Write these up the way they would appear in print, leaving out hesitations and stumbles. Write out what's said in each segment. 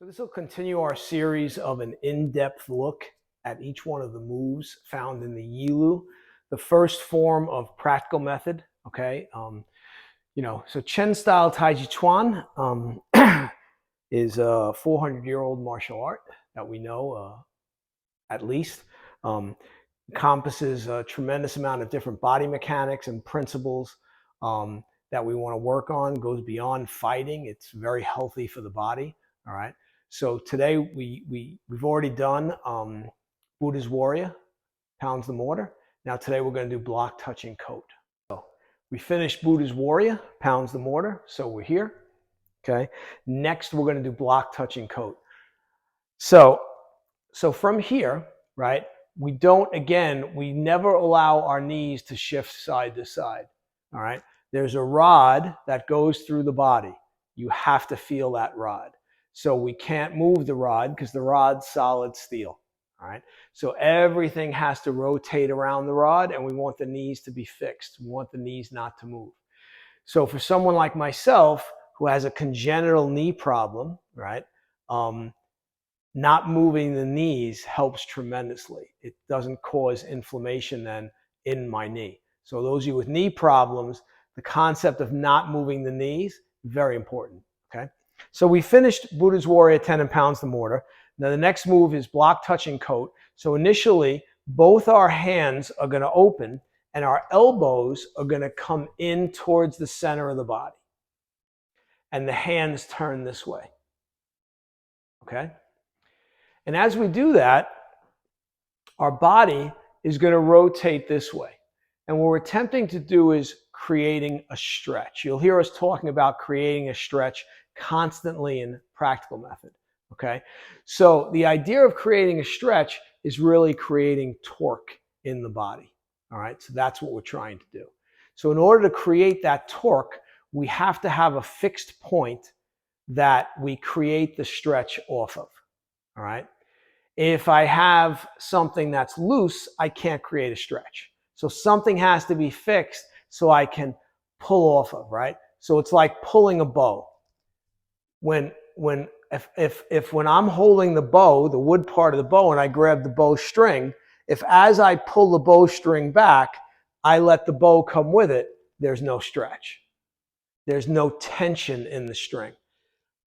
This will continue our series of an in-depth look at each one of the moves found in the Yilu, the first form of practical method. Okay, so Chen style Tai Chi Chuan is a 400-year-old martial art that we know at least. Encompasses a tremendous amount of different body mechanics and principles that we want to work on. Goes beyond fighting. It's very healthy for the body. All right. So today we've already done Buddha's Warrior, pounds the mortar. Now today we're going to do block, touching, coat. So we finished Buddha's Warrior, pounds the mortar. So we're here. Okay. Next we're going to do block, touching, coat. So from here, right? We never allow our knees to shift side to side. All right. There's a rod that goes through the body. You have to feel that rod. So we can't move the rod because the rod's solid steel. All right. So everything has to rotate around the rod, and we want the knees to be fixed. We want the knees not to move. So for someone like myself who has a congenital knee problem, right? Not moving the knees helps tremendously. It doesn't cause inflammation then in my knee. So those of you with knee problems, the concept of not moving the knees, very important, okay? So we finished Buddha's Warrior, 10 and pounds the mortar. Now the next move is block, touching, coat. So initially, both our hands are gonna open and our elbows are gonna come in towards the center of the body. And the hands turn this way, okay? And as we do that, our body is going to rotate this way. And what we're attempting to do is creating a stretch. You'll hear us talking about creating a stretch constantly in practical method. Okay? So the idea of creating a stretch is really creating torque in the body. All right? So that's what we're trying to do. So in order to create that torque, we have to have a fixed point that we create the stretch off of. All right? If I have something that's loose, I can't create a stretch. So something has to be fixed so I can pull off of, right? So it's like pulling a bow. When I'm holding the bow, the wood part of the bow, and I grab the bow string, if as I pull the bow string back, I let the bow come with it, there's no stretch. There's no tension in the string.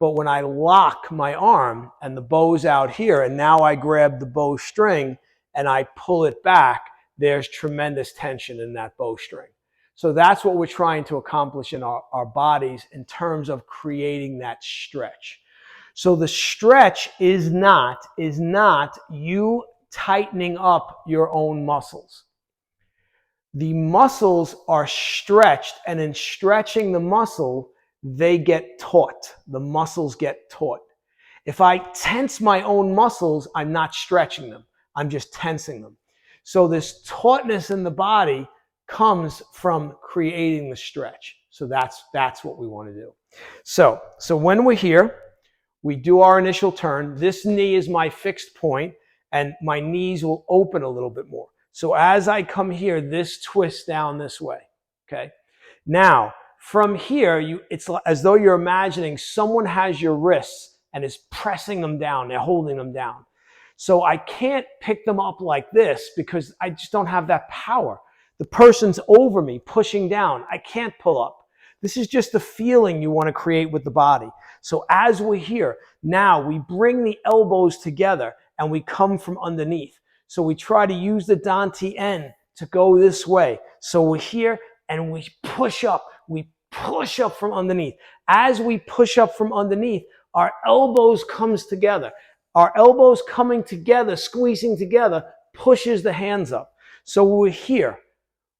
But when I lock my arm and the bow's out here, and now I grab the bow string and I pull it back, there's tremendous tension in that bow string. So that's what we're trying to accomplish in our bodies in terms of creating that stretch. So the stretch is not you tightening up your own muscles. The muscles are stretched, and in stretching the muscle, they get taut. The muscles get taut. If I tense my own muscles, I'm not stretching them. I'm just tensing them. So this tautness in the body comes from creating the stretch. So that's what we want to do. So when we're here, we do our initial turn. This knee is my fixed point, and my knees will open a little bit more. So as I come here, this twists down this way. Okay? Now, from here, it's as though you're imagining someone has your wrists and is pressing them down. They're holding them down. So I can't pick them up like this because I just don't have that power. The person's over me, pushing down. I can't pull up. This is just the feeling you want to create with the body. So as we're here, now we bring the elbows together and we come from underneath. So we try to use the dantian to go this way. So we're here and we push up. We push up from underneath. As we push up from underneath, our elbows comes together. Our elbows coming together, squeezing together, pushes the hands up. So we're here.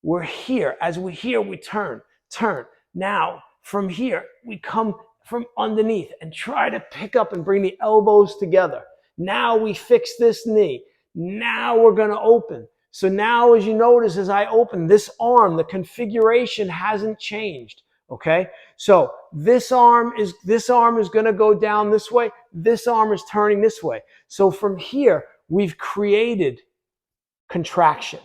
We're here. As we're here, we turn. Now, from here, we come from underneath and try to pick up and bring the elbows together. Now we fix this knee. Now we're going to open. So now, as you notice, as I open this arm, the configuration hasn't changed. Okay, so this arm is going to go down this way. This arm is turning this way. So from here, we've created contraction.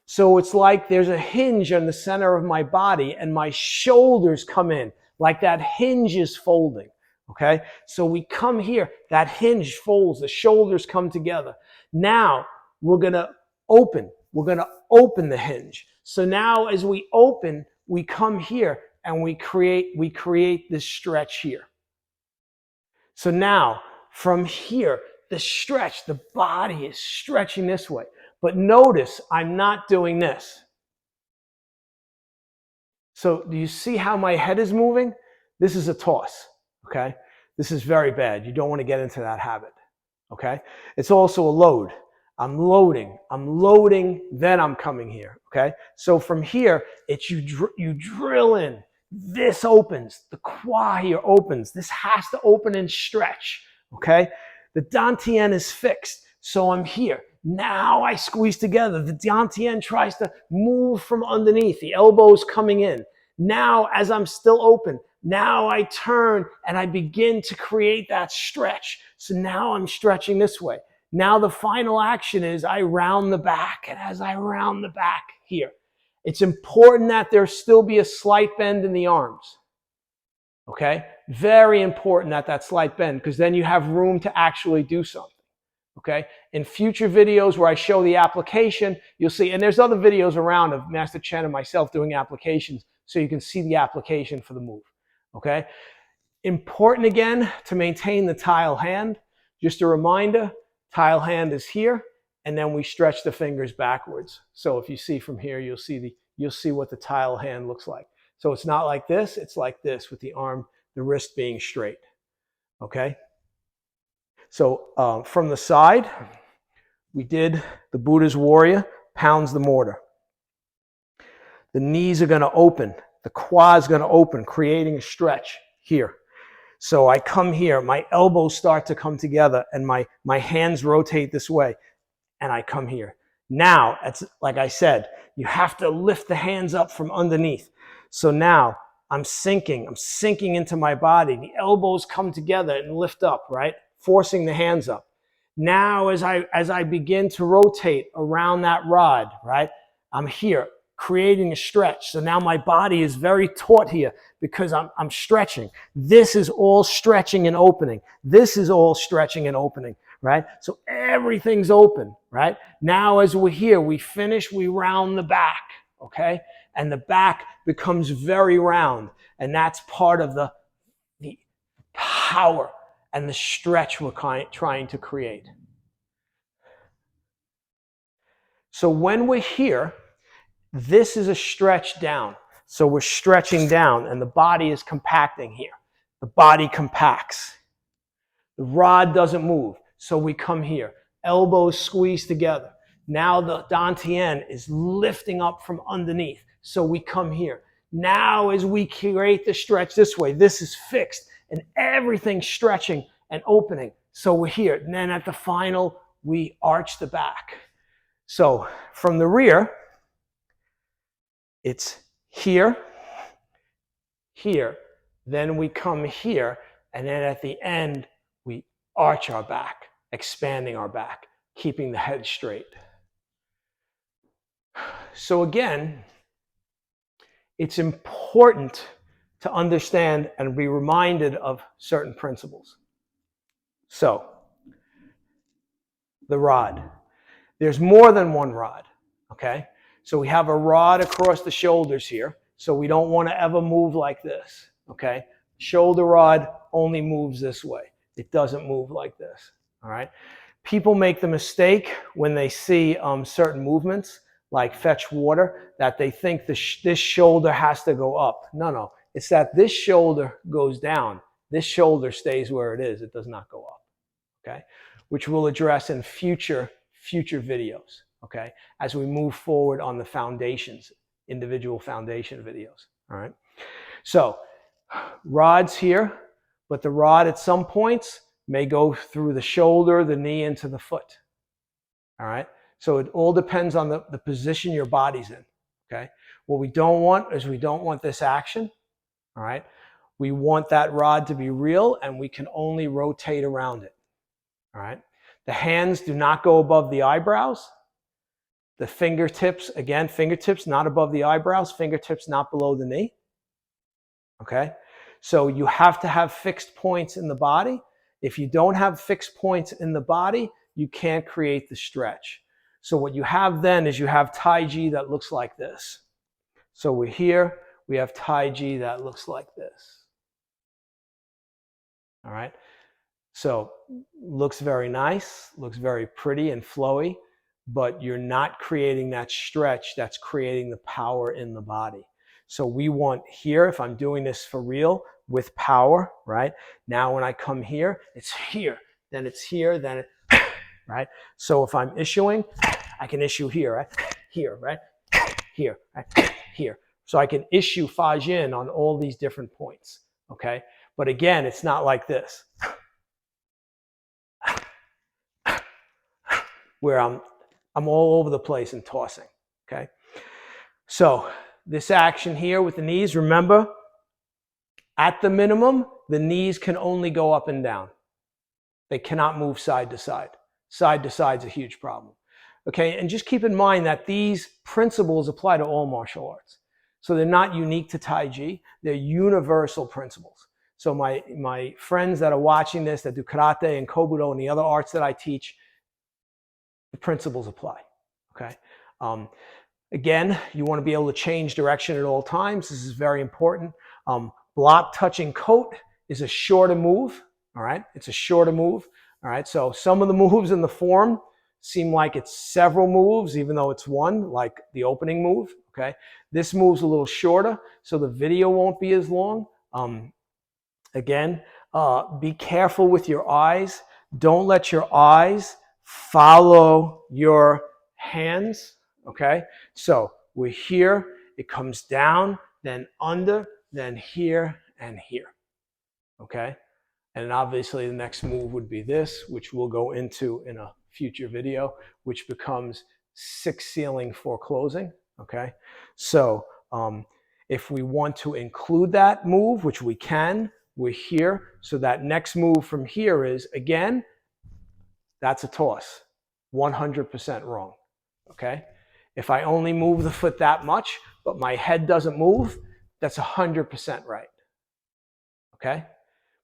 So it's like there's a hinge on the center of my body, and my shoulders come in like that hinge is folding. Okay, so we come here, that hinge folds, the shoulders come together. Now we're gonna open. We're gonna open the hinge. So now as we open, we come here and we create this stretch here. So now from here, the stretch, the body is stretching this way. But notice I'm not doing this. So do you see how my head is moving? This is a toss, okay? This is very bad. You don't want to get into that habit, okay? It's also a load. I'm loading, then I'm coming here, okay? So from here, it's you drill in. This opens. The quad here opens. This has to open and stretch, okay? The dantian is fixed, so I'm here. Now I squeeze together. The dantian tries to move from underneath. The elbow's coming in. Now, as I'm still open, now I turn and I begin to create that stretch. So now I'm stretching this way. Now the final action is I round the back. And as I round the back here, it's important that there still be a slight bend in the arms. Okay? Very important that slight bend, because then you have room to actually do something. Okay? In future videos where I show the application, you'll see, and there's other videos around of Master Chen and myself doing applications, so you can see the application for the move. Okay? Important again to maintain the tile hand. Just a reminder, tile hand is here, and then we stretch the fingers backwards. So if you see from here, you'll see what the tile hand looks like. So it's not like this, it's like this with the arm, the wrist being straight. Okay? So from the side, we did the Buddha's warrior, pounds the mortar. The knees are going to open. The quad's going to open, creating a stretch here. So I come here, my elbows start to come together, and my hands rotate this way, and I come here. Now, it's like I said, you have to lift the hands up from underneath. So now I'm sinking into my body. The elbows come together and lift up, right? Forcing the hands up. Now, as I begin to rotate around that rod, right? I'm here, creating a stretch. So now my body is very taut here because I'm stretching. This is all stretching and opening. This is all stretching and opening, right? So everything's open, right? Now as we're here, we finish, we round the back, okay? And the back becomes very round. And that's part of the power and the stretch we're trying to create. So when we're here, this is a stretch down. So we're stretching down and the body is compacting here. The body compacts. The rod doesn't move. So we come here. Elbows squeeze together. Now the dantian is lifting up from underneath. So we come here. Now as we create the stretch this way, this is fixed and everything's stretching and opening. So we're here. And then at the final, we arch the back. So from the rear, it's here, here, then we come here, and then at the end, we arch our back, expanding our back, keeping the head straight. So again, it's important to understand and be reminded of certain principles. So, the rod. There's more than one rod, okay? So we have a rod across the shoulders here. So we don't want to ever move like this, okay? Shoulder rod only moves this way. It doesn't move like this, all right? People make the mistake when they see certain movements, like fetch water, that they think this shoulder has to go up. No. It's that this shoulder goes down. This shoulder stays where it is. It does not go up, okay? Which we'll address in future videos, okay? As we move forward on the foundations, individual foundation videos, all right? So, rod's here, but the rod at some points may go through the shoulder, the knee, into the foot, all right? So it all depends on the position your body's in, okay? What we don't want is we don't want this action, all right? We want that rod to be real, and we can only rotate around it, all right? The hands do not go above the eyebrows. The fingertips, again, fingertips not above the eyebrows, fingertips not below the knee. Okay? So you have to have fixed points in the body. If you don't have fixed points in the body, you can't create the stretch. So what you have then is you have Taiji that looks like this. So we're here, we have Taiji that looks like this. All right. So looks very nice, looks very pretty and flowy, but you're not creating that stretch that's creating the power in the body. So we want here, if I'm doing this for real with power, right? Now when I come here, it's here, then it's here, then it, right? So if I'm issuing, I can issue here, right? Here, right? Here, right? Here. So I can issue Fajin on all these different points, okay? But again, it's not like this, where I'm all over the place and tossing, okay? So this action here with the knees, remember, at the minimum, the knees can only go up and down. They cannot move side to side. Side to side is a huge problem, okay? And just keep in mind that these principles apply to all martial arts. So they're not unique to Taiji, they're universal principles. So my friends that are watching this, that do karate and kobudo and the other arts that I teach, the principles apply, okay? Again, you want to be able to change direction at all times. This is very important. Block touching coat is a shorter move, all right? It's a shorter move, all right? So some of the moves in the form seem like it's several moves, even though it's one, like the opening move, okay? This move's a little shorter, so the video won't be as long. Again, be careful with your eyes. Don't let your eyes follow your hands, okay? So we're here, it comes down, then under, then here and here, okay? And obviously the next move would be this, which we'll go into in a future video, which becomes 6 sealing 4 closing, okay? So if we want to include that move, which we can, we're here. So that next move from here is, again, that's a toss, 100% wrong, okay? If I only move the foot that much, but my head doesn't move, that's 100% right, okay?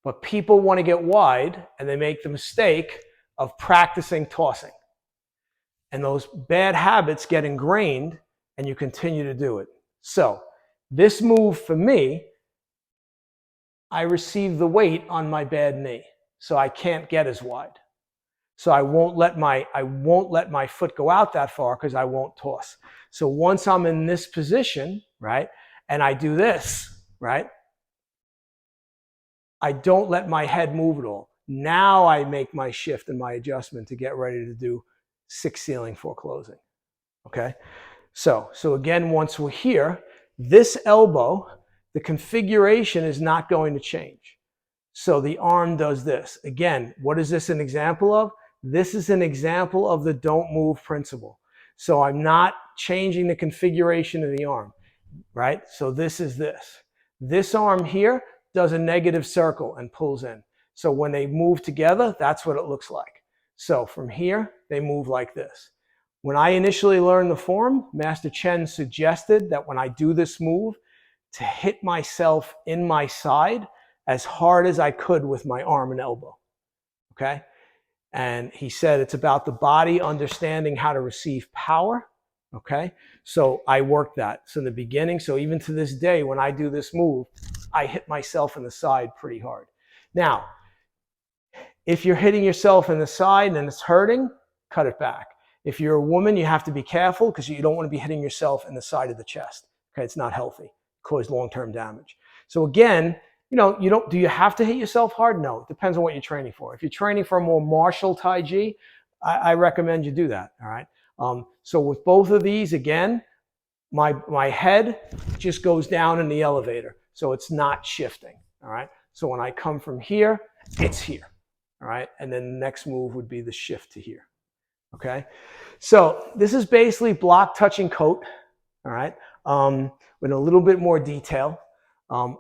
But people want to get wide, and they make the mistake of practicing tossing. And those bad habits get ingrained, and you continue to do it. So this move for me, I receive the weight on my bad knee, so I can't get as wide. So I won't let my foot go out that far because I won't toss. So once I'm in this position, right, and I do this, right, I don't let my head move at all. Now I make my shift and my adjustment to get ready to do 6 sealing 4 closing, okay? So again, once we're here, this elbow, the configuration is not going to change. So the arm does this. Again, what is this an example of? This is an example of the don't move principle. So I'm not changing the configuration of the arm, right? So this is this. This arm here does a negative circle and pulls in. So when they move together, that's what it looks like. So from here, they move like this. When I initially learned the form, Master Chen suggested that when I do this move, to hit myself in my side as hard as I could with my arm and elbow, okay? And he said it's about the body understanding how to receive power, okay? So I worked that. So in the beginning, so even to this day, when I do this move, I hit myself in the side pretty hard. Now, if you're hitting yourself in the side and it's hurting, cut it back. If you're a woman, you have to be careful because you don't want to be hitting yourself in the side of the chest, okay? It's not healthy, cause long-term damage. So again, do you have to hit yourself hard? No, it depends on what you're training for. If you're training for a more martial Taiji, I recommend you do that, all right? So with both of these, again, my head just goes down in the elevator, so it's not shifting, all right? So when I come from here, it's here, all right? And then the next move would be the shift to here, okay? So this is basically block touching coat, all right? With a little bit more detail.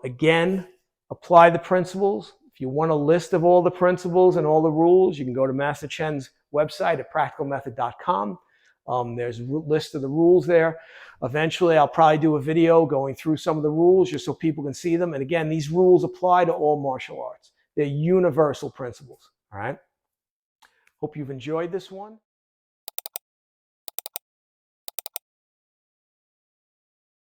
Again, apply the principles. If you want a list of all the principles and all the rules, you can go to Master Chen's website at practicalmethod.com. There's a list of the rules there. Eventually, I'll probably do a video going through some of the rules just so people can see them. And again, these rules apply to all martial arts. They're universal principles. All right. Hope you've enjoyed this one.